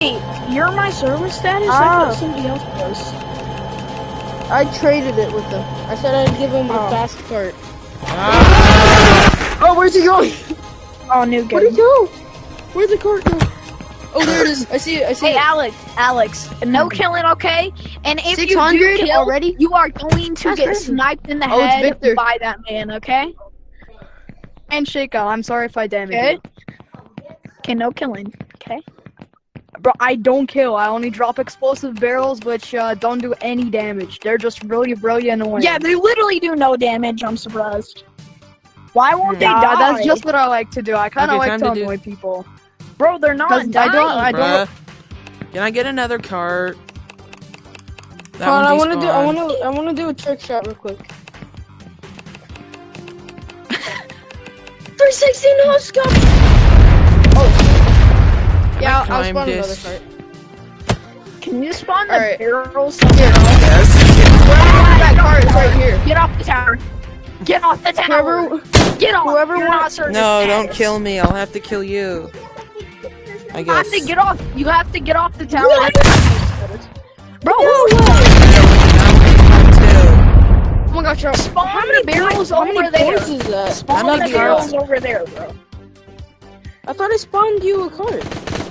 You're my service status? I thought somebody else was. I traded it with them. I said I'd give him a fast cart. Oh, where's he going? Oh, new game. Where'd he go? Where'd the cart go? Oh, there it is. I see it. I see Hey, it. Alex, no killing, okay? And if you do 600 kill, already? you are going to get sniped in the head by that man, okay? And Shaco, I'm sorry if I damage you. Okay, no killing, okay? Bro, I don't kill. I only drop explosive barrels, which don't do any damage. They're just really, really annoying. Yeah, they literally do no damage. I'm surprised. Why won't they die? That's just what I like to do. I kind of like to annoy people. Bro, they're not dying. I don't. Can I get another cart? Hold on, I want to do a trick shot real quick. 360 no scope. Oh. Yeah, I'll spawn another cart. Can you spawn the barrels? Here. Yes. That cart is right here. Get off the tower. Get off the tower. Get off. Whoever wants. No, don't kill me. I'll have to kill you. I guess. You have to get off. You have to get off the tower. Bro, Oh my gosh, spawn how many barrels over there? Is that? Spawn the barrels over there, bro. I thought I spawned you a cart.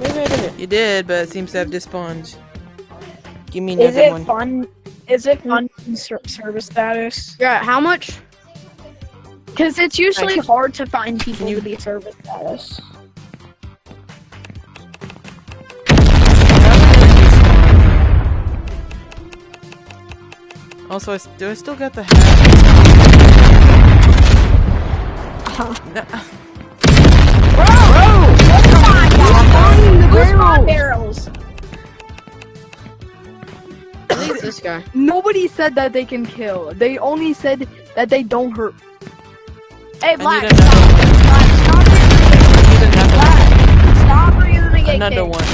Maybe I didn't. You did, but it seems to have despawned. Give me another one. Fun? Is it fun service status? Yeah, how much? Because it's usually hard to find people to be service status. Also, do I still got the hat? No. Bro! Barrels. I think it's this guy. Nobody said that they can kill. They only said that they don't hurt. Hey, Black, stop breathing. Another one.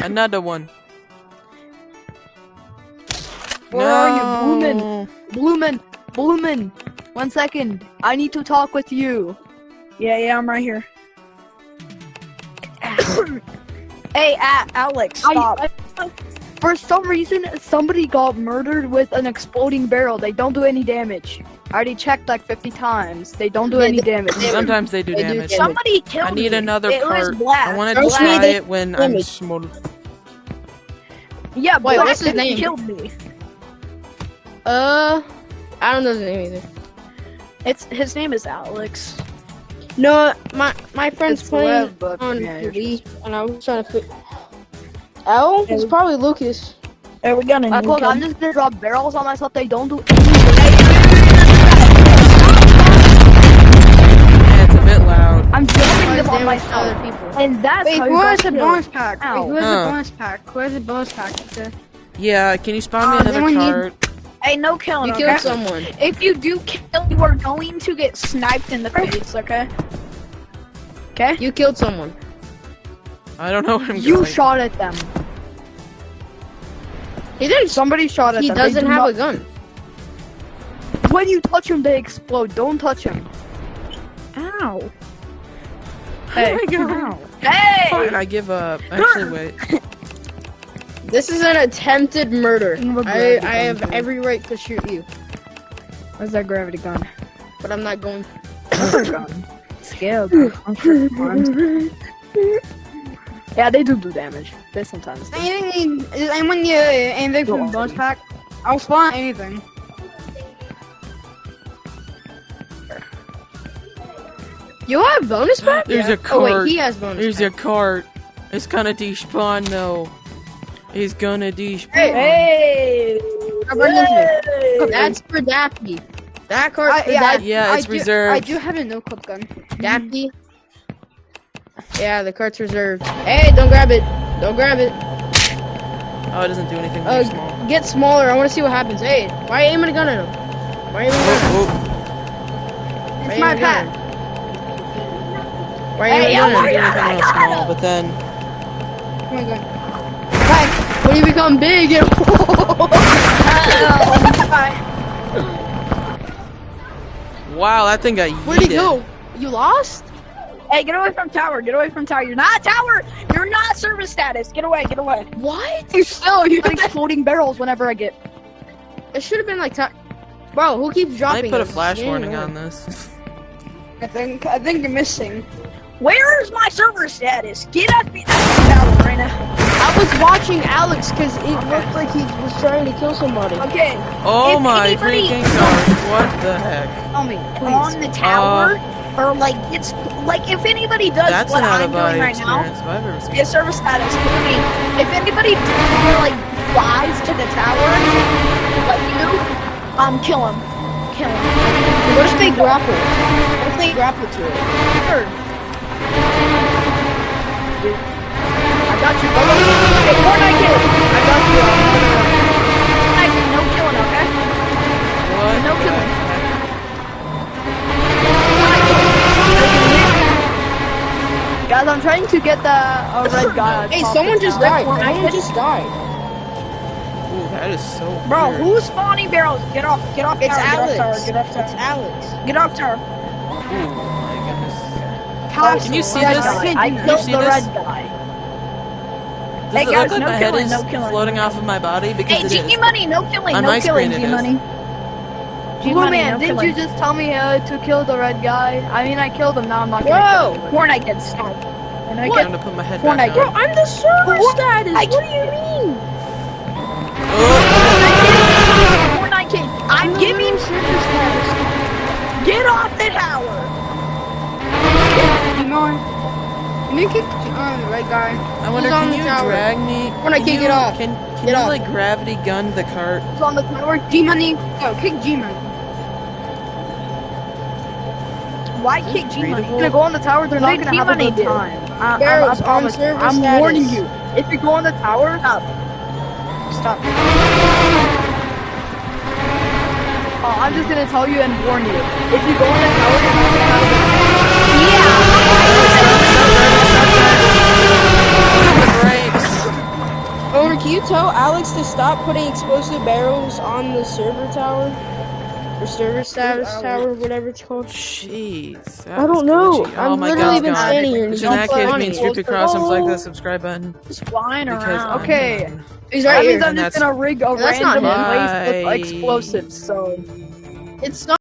Another one. Where are you, Bloomin'? 1 second. I need to talk with you. Yeah, I'm right here. Hey, Alex, stop. For some reason, somebody got murdered with an exploding barrel. They don't do any damage. I already checked like 50 times. They don't do any damage. Sometimes they do damage. Somebody killed me. I need another cart. I want to Don't try need it when I'm small. Yeah, wait, Black what's his name? killed me. I don't know his name either. His name is Alex. No, my friend's It's playing Lev, but on yeah, TV, and I was trying to fit. L? It's probably Lucas. Hey, we got a new Look, kid. I'm just gonna drop barrels on myself. They don't do Yeah, it's a bit loud. I'm jumping them on Other myself. people. And that's Wait, how who you has got the killed. bonus pack? Wait, Ow. who has Huh. the bonus pack? Who has the bonus pack? Yeah, can you spawn me another anyone need- cart? Hey, no killing. You okay? killed someone. If you do kill, you are going to get sniped in the face. Okay. Okay. You killed someone. I don't know where I'm You going. shot at them. He didn't. Somebody shot at He them. doesn't They do have a not- gun. When you touch them, they explode. Don't touch them. Ow. Hey, fine, Hey. I give up. Actually, wait. This is an attempted murder. Remember I gravity have gun, every right to shoot you, Where's that gravity gun? but I'm not going. Scared. Yeah, they do damage. They sometimes do. Is anyone need anything from the bonus pack? I'll spawn anything. You have bonus pack? There's a Oh cart. wait, he has bonus There's pack. a cart. It's gonna despawn though. He's gonna despawn. Hey. That's for Daffy. That card's for Daffy. Yeah, it's reserved. I do have a no clip gun. Daffy. Yeah, the cart's reserved. Hey, don't grab it. Don't grab it. Oh, it doesn't do anything when you're small. Get smaller. I want to see what happens. Hey, why are you aiming a gun at him? Why are you aiming a gun at him? Why It's are you my aiming a gun pack. at him? Why are you aiming a gun at him? Anything when I'm small, but then Oh my god. When you become big, it wow, that thing got yeeted. Where'd he go? You lost? Hey, get away from tower. Get away from tower. You're not tower. You're not service status. Get away. Get away. What? You still, you Like exploding barrels whenever I get. It should have been like, bro, who keeps I dropping? put a us? flash Yeah, warning no. on this. I think you're missing. Where's my server status? Get up in tower right now. I was watching Alex because it looked like he was trying to kill somebody. Okay. Oh If my anybody- freaking gosh! What the heck? Tell me, On please. the tower, or like it's like if anybody does That's what an I'm out-of-body doing right now, experience if I've ever seen. get service status. I mean, if anybody like flies to the tower, like you, kill him. Kill him. What if they grapple? What if they grapple to it? Sure. I got you, brother. Hey, Fortnite kid. I got you. No killing, okay? What? No the killing. heck? Guys, I'm trying to get the red guy. Hey, atop someone the just tower. died. Someone just died. Ooh, that is so Bro, weird. who's spawning barrels? Get off tower. It's Get off tower. Alex. Get off It's tower. Alex. Get off tower. Ooh, my goodness. Toss Can you the see red this? guy. I Can you killed see the this? red guy. Does Hey, it guys, look like no my head killing, is no killing. floating off of my body? Because Hey, it G is. Money, no killing, On no my killing, screen it G Money. G Blue Money, man, no didn't killing. you just tell me to kill the red guy? I mean, I killed him. Now I'm not gonna kill him. Fortnite gets stop. And I I'm get gonna put my head Fortnite, back Bro, on. I'm the server What? status. I- What do you mean? Oh, Fortnite King. I'm giving server status. get off the tower. You know, can you kick the right guy? I wonder, Who's on can the you tower? drag me? When I can kick you, it off. Can Get you off. like gravity gun the cart? Who's on the tower? G-Money. Oh, kick G-Money. Why kick G Money? You're gonna go on the tower. They're not What gonna did have a G-Money good do? time. I Barrels on promise you. server I'm status. warning you. If you go on the tower, Stop. I'm just gonna tell you and warn you. If you go on the tower, you're not gonna have a good time. Brakes. Owner, can you tell Alex to stop putting explosive barrels on the server tower? Or server status tower, whatever it's called. Jeez. I don't know. Oh I'm my literally God, been God. standing here and Which he's in that case funny. means Scoopy Cross and click the subscribe button. Just flying Because around. Okay. He's That right means here. I'm just That's- gonna rig a That's not random him. place with Why? explosives. So It's not.